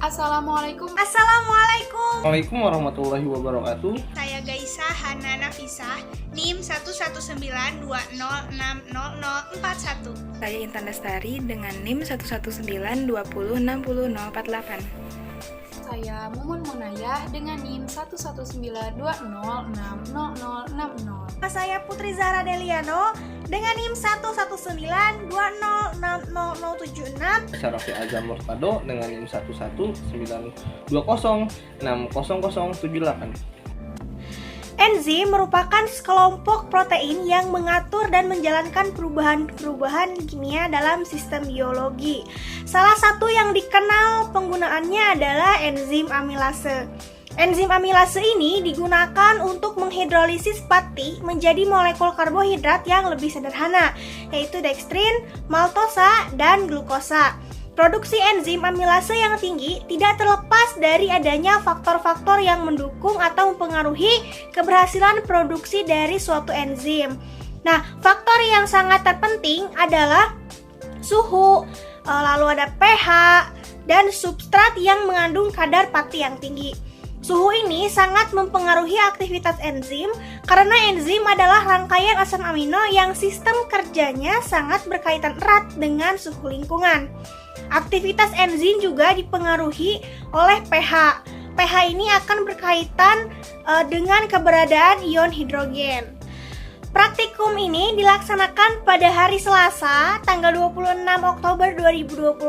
Assalamualaikum. Waalaikumsalam warahmatullahi wabarakatuh. Saya Gaisah Hana Nafisah, NIM 11920606041. Saya Intan Lestari dengan NIM 11920606048. Saya Mumun Munayah dengan NIM 11920606060. Saya Putri Zahra Deliano dengan NIM 11920606076. Saya Raffi Azam Murtado dengan NIM 11920600078. Enzim merupakan sekelompok protein yang mengatur dan menjalankan perubahan-perubahan kimia dalam sistem biologi. Salah satu yang dikenal penggunaannya adalah enzim amilase. Enzim amilase ini digunakan untuk menghidrolisis pati menjadi molekul karbohidrat yang lebih sederhana, yaitu dekstrin, maltosa, dan glukosa. Produksi enzim amilase yang tinggi tidak terlepas dari adanya faktor-faktor yang mendukung atau mempengaruhi keberhasilan produksi dari suatu enzim. Nah, faktor yang sangat terpenting adalah suhu, lalu ada pH, dan substrat yang mengandung kadar pati yang tinggi. Suhu ini sangat mempengaruhi aktivitas enzim karena enzim adalah rangkaian asam amino yang sistem kerjanya sangat berkaitan erat dengan suhu lingkungan. Aktivitas enzim juga dipengaruhi oleh pH. pH ini akan berkaitan dengan keberadaan ion hidrogen. Praktikum ini dilaksanakan pada hari Selasa, tanggal 26 Oktober 2021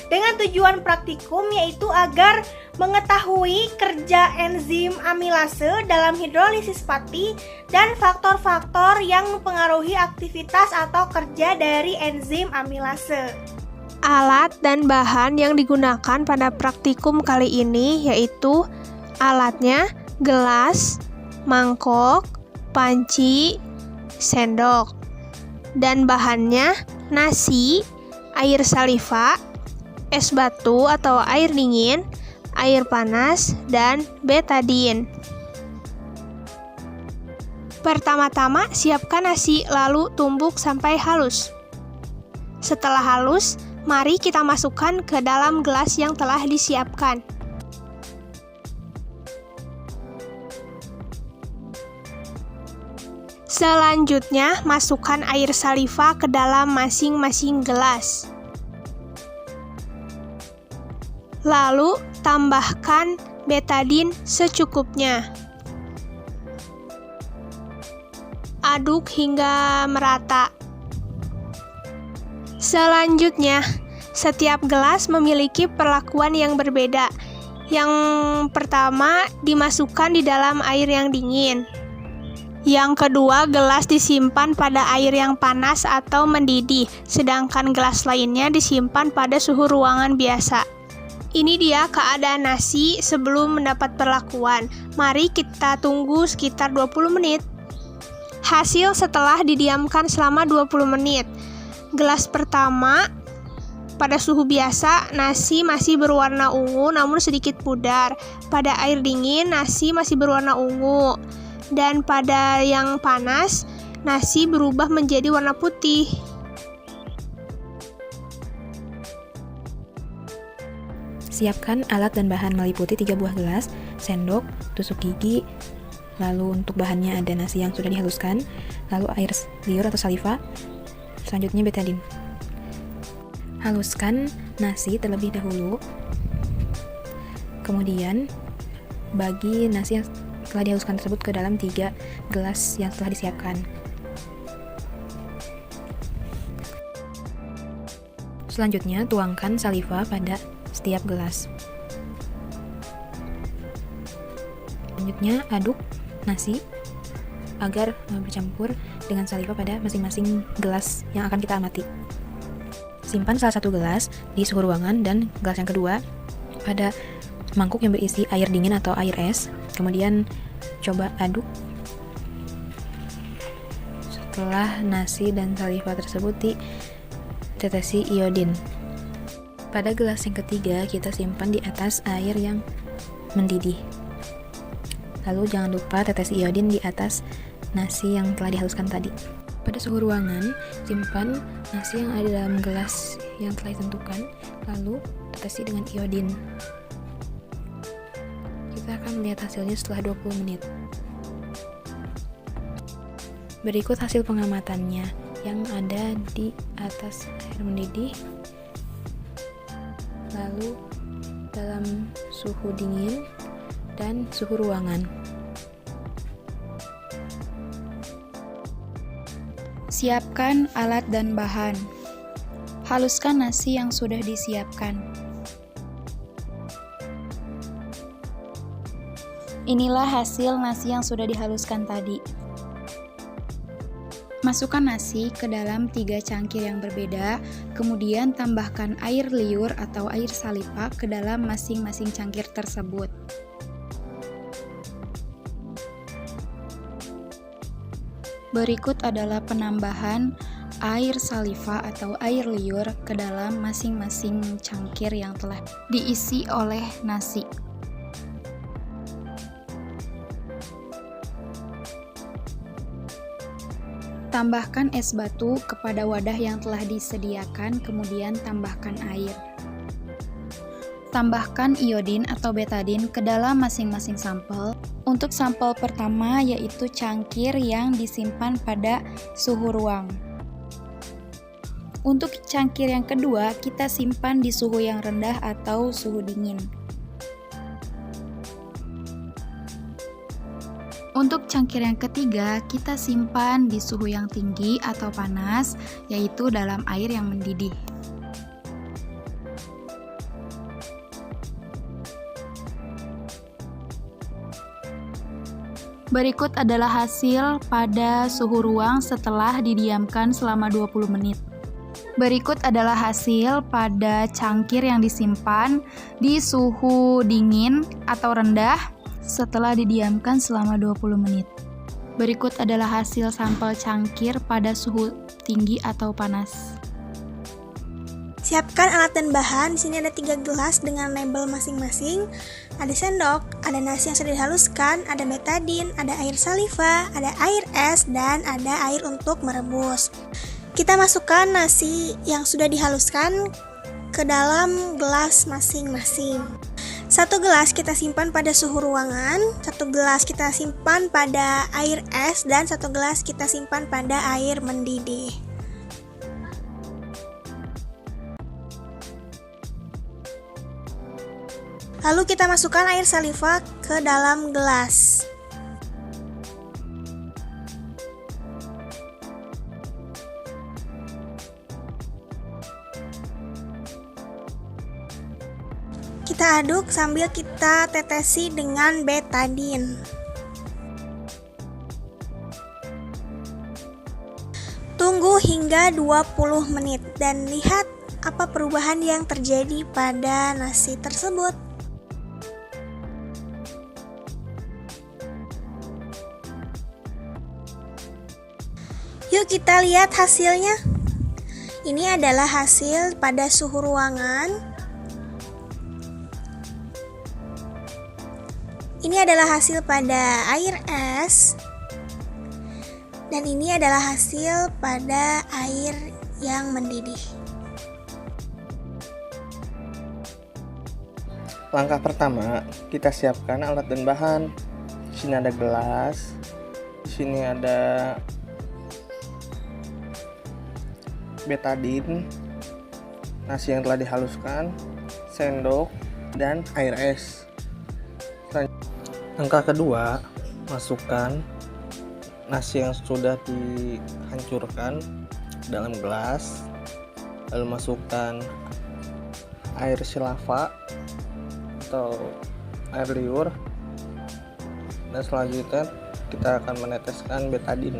dengan tujuan praktikum yaitu agar mengetahui kerja enzim amilase dalam hidrolisis pati dan faktor-faktor yang mempengaruhi aktivitas atau kerja dari enzim amilase. Alat dan bahan yang digunakan pada praktikum kali ini yaitu alatnya gelas, mangkok, panci, sendok, dan bahannya nasi, air saliva, es batu atau air dingin, air panas, dan betadin. Pertama-tama siapkan nasi lalu tumbuk sampai halus. Setelah halus, mari kita masukkan ke dalam gelas yang telah disiapkan. Selanjutnya, masukkan air saliva ke dalam masing-masing gelas. Lalu, tambahkan betadin secukupnya. Aduk hingga merata. Selanjutnya, setiap gelas memiliki perlakuan yang berbeda. Yang pertama, dimasukkan di dalam air yang dingin. Yang kedua, gelas disimpan pada air yang panas atau mendidih, sedangkan gelas lainnya disimpan pada suhu ruangan biasa. Ini dia keadaan nasi sebelum mendapat perlakuan. Mari kita tunggu sekitar 20 menit. Hasil setelah didiamkan selama 20 menit. Gelas pertama, pada suhu biasa, nasi masih berwarna ungu namun sedikit pudar. Pada air dingin, nasi masih berwarna ungu. Dan pada yang panas, nasi berubah menjadi warna putih. Siapkan alat dan bahan meliputi 3 buah gelas, sendok, tusuk gigi, lalu untuk bahannya ada nasi yang sudah dihaluskan, lalu air liur atau saliva, selanjutnya betadin. Haluskan nasi terlebih dahulu. Kemudian bagi nasi yang telah dihaluskan tersebut ke dalam 3 gelas yang telah disiapkan. Selanjutnya tuangkan saliva pada setiap gelas. Selanjutnya aduk nasi agar bercampur dengan saliva pada masing-masing gelas yang akan kita amati. Simpan salah satu gelas di suhu ruangan dan gelas yang kedua pada mangkuk yang berisi air dingin atau air es. Kemudian coba aduk. Setelah nasi dan saliva tersebut ditetesi iodin. Pada gelas yang ketiga kita simpan di atas air yang mendidih. Lalu jangan lupa tetesi iodin di atas nasi yang telah dihaluskan tadi. Pada suhu ruangan, simpan nasi yang ada dalam gelas yang telah ditentukan, lalu tetesi dengan iodin. Kita akan melihat hasilnya setelah 20 menit. Berikut hasil pengamatannya yang ada di atas air mendidih, lalu dalam suhu dingin dan suhu ruangan. Siapkan alat dan bahan. Haluskan nasi yang sudah disiapkan. Inilah hasil nasi yang sudah dihaluskan tadi. Masukkan nasi ke dalam 3 cangkir yang berbeda, kemudian tambahkan air liur atau air saliva ke dalam masing-masing cangkir tersebut. Berikut adalah penambahan air saliva atau air liur ke dalam masing-masing cangkir yang telah diisi oleh nasi. Tambahkan es batu kepada wadah yang telah disediakan, kemudian tambahkan air. Tambahkan iodin atau betadin ke dalam masing-masing sampel. Untuk sampel pertama yaitu cangkir yang disimpan pada suhu ruang. Untuk cangkir yang kedua, kita simpan di suhu yang rendah atau suhu dingin. Untuk cangkir yang ketiga, kita simpan di suhu yang tinggi atau panas, yaitu dalam air yang mendidih. Berikut adalah hasil pada suhu ruang setelah didiamkan selama 20 menit. Berikut adalah hasil pada cangkir yang disimpan di suhu dingin atau rendah setelah didiamkan selama 20 menit. Berikut adalah hasil sampel cangkir pada suhu tinggi atau panas. Siapkan alat dan bahan. Di sini ada 3 gelas dengan label masing-masing. Ada sendok, ada nasi yang sudah dihaluskan, ada betadin, ada air saliva, ada air es, dan ada air untuk merebus. Kita masukkan nasi yang sudah dihaluskan ke dalam gelas masing-masing. 1 gelas kita simpan pada suhu ruangan, 1 gelas kita simpan pada air es, dan 1 gelas kita simpan pada air mendidih. Lalu kita masukkan air saliva ke dalam gelas. Kita aduk sambil kita tetesi dengan betadin. Tunggu hingga 20 menit dan lihat apa perubahan yang terjadi pada nasi tersebut. Yuk kita lihat hasilnya. Ini adalah hasil pada suhu ruangan. Ini adalah hasil pada air es. Dan ini adalah hasil pada air yang mendidih. Langkah pertama, kita siapkan alat dan bahan. Di sini ada gelas. Di sini ada betadin, nasi yang telah dihaluskan, sendok, dan air es. Langkah kedua, masukkan nasi yang sudah dihancurkan dalam gelas, lalu masukkan air silava atau air liur, dan selanjutnya kita akan meneteskan betadin.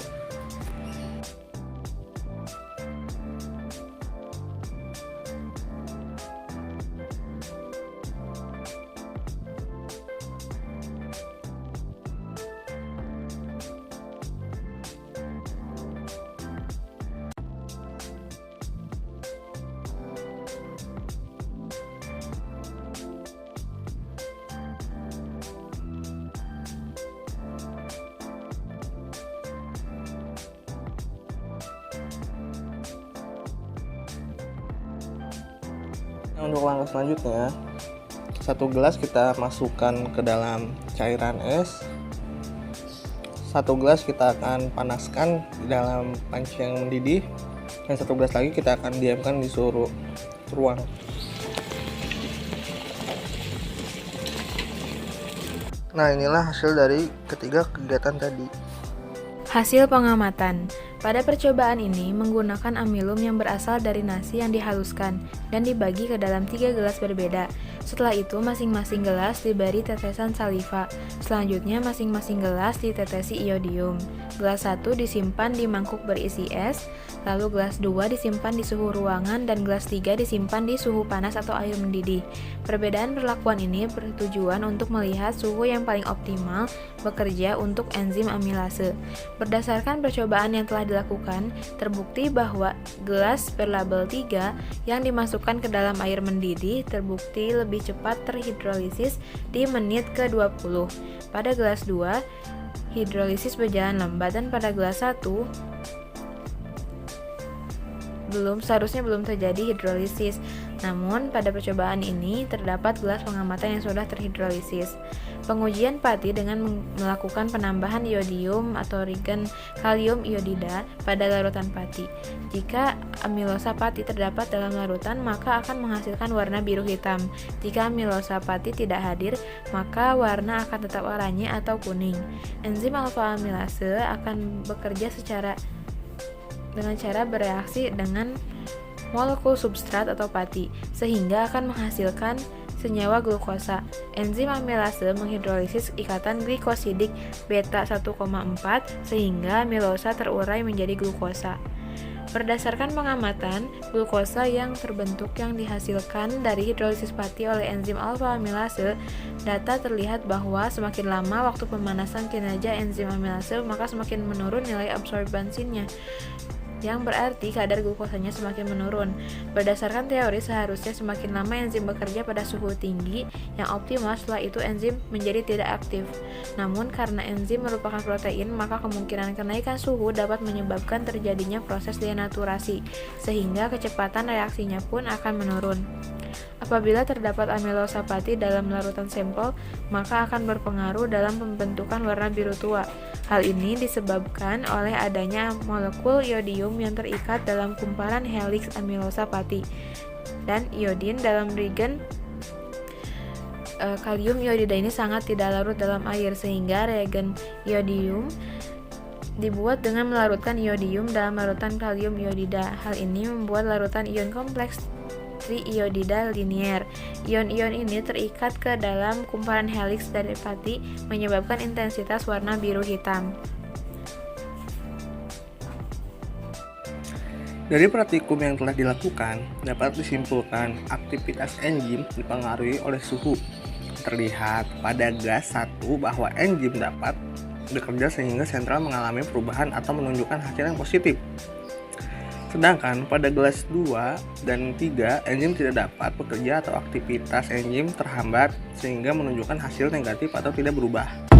Untuk langkah selanjutnya, 1 gelas kita masukkan ke dalam cairan es. 1 gelas kita akan panaskan di dalam panci yang mendidih, dan 1 gelas lagi kita akan diamkan di suhu ruang. Nah, inilah hasil dari ketiga kegiatan tadi. Hasil pengamatan. Pada percobaan ini menggunakan amilum yang berasal dari nasi yang dihaluskan dan dibagi ke dalam 3 gelas berbeda. Setelah itu masing-masing gelas diberi tetesan saliva. Selanjutnya masing-masing gelas ditetesi iodium. Gelas 1 disimpan di mangkuk berisi es, lalu gelas 2 disimpan di suhu ruangan dan gelas 3 disimpan di suhu panas atau air mendidih. Perbedaan perlakuan ini bertujuan untuk melihat suhu yang paling optimal bekerja untuk enzim amilase. Berdasarkan percobaan yang telah dilakukan, terbukti bahwa gelas berlabel 3 yang dimasukkan ke dalam air mendidih terbukti lebih cepat terhidrolisis di menit ke-20. Pada gelas 2, hidrolisis berjalan lambat, dan pada gelas 1 seharusnya belum terjadi hidrolisis. Namun, pada percobaan ini terdapat gelas pengamatan yang sudah terhidrolisis. Pengujian pati dengan melakukan penambahan iodium atau regen kalium iodida pada larutan pati. Jika amilosa pati terdapat dalam larutan, maka akan menghasilkan warna biru hitam. Jika amilosa pati tidak hadir, maka warna akan tetap oranye atau kuning. Enzim alfa amilase akan bekerja dengan cara bereaksi dengan molekul substrat atau pati, sehingga akan menghasilkan senyawa glukosa. Enzim amilase menghidrolisis ikatan glikosidik beta 1,4 sehingga amilosa terurai menjadi glukosa. Berdasarkan pengamatan, glukosa yang terbentuk yang dihasilkan dari hidrolisis pati oleh enzim alfa amilase, data terlihat bahwa semakin lama waktu pemanasan kinerja enzim amilase, maka semakin menurun nilai absorbansinya, yang berarti kadar glukosanya semakin menurun. Berdasarkan teori, seharusnya semakin lama enzim bekerja pada suhu tinggi yang optimal, setelah itu enzim menjadi tidak aktif. Namun karena enzim merupakan protein, maka kemungkinan kenaikan suhu dapat menyebabkan terjadinya proses denaturasi, sehingga kecepatan reaksinya pun akan menurun. Apabila terdapat amilosa pati dalam larutan sampel, maka akan berpengaruh dalam pembentukan warna biru tua. Hal ini disebabkan oleh adanya molekul iodium yang terikat dalam kumparan heliks amilosa pati dan iodin dalam regen kalium iodida ini sangat tidak larut dalam air, sehingga reagen iodium dibuat dengan melarutkan iodium dalam larutan kalium iodida. Hal ini membuat larutan ion kompleks triiodida linier. Ion-ion ini terikat ke dalam kumparan heliks dari pati, menyebabkan intensitas warna biru hitam. Dari praktikum yang telah dilakukan, dapat disimpulkan aktivitas enzim dipengaruhi oleh suhu. Terlihat pada gas 1 bahwa enzim dapat bekerja sehingga sentral mengalami perubahan atau menunjukkan hasil yang positif. Sedangkan pada gelas 2 dan 3, enzim tidak dapat bekerja atau aktivitas enzim terhambat sehingga menunjukkan hasil negatif atau tidak berubah.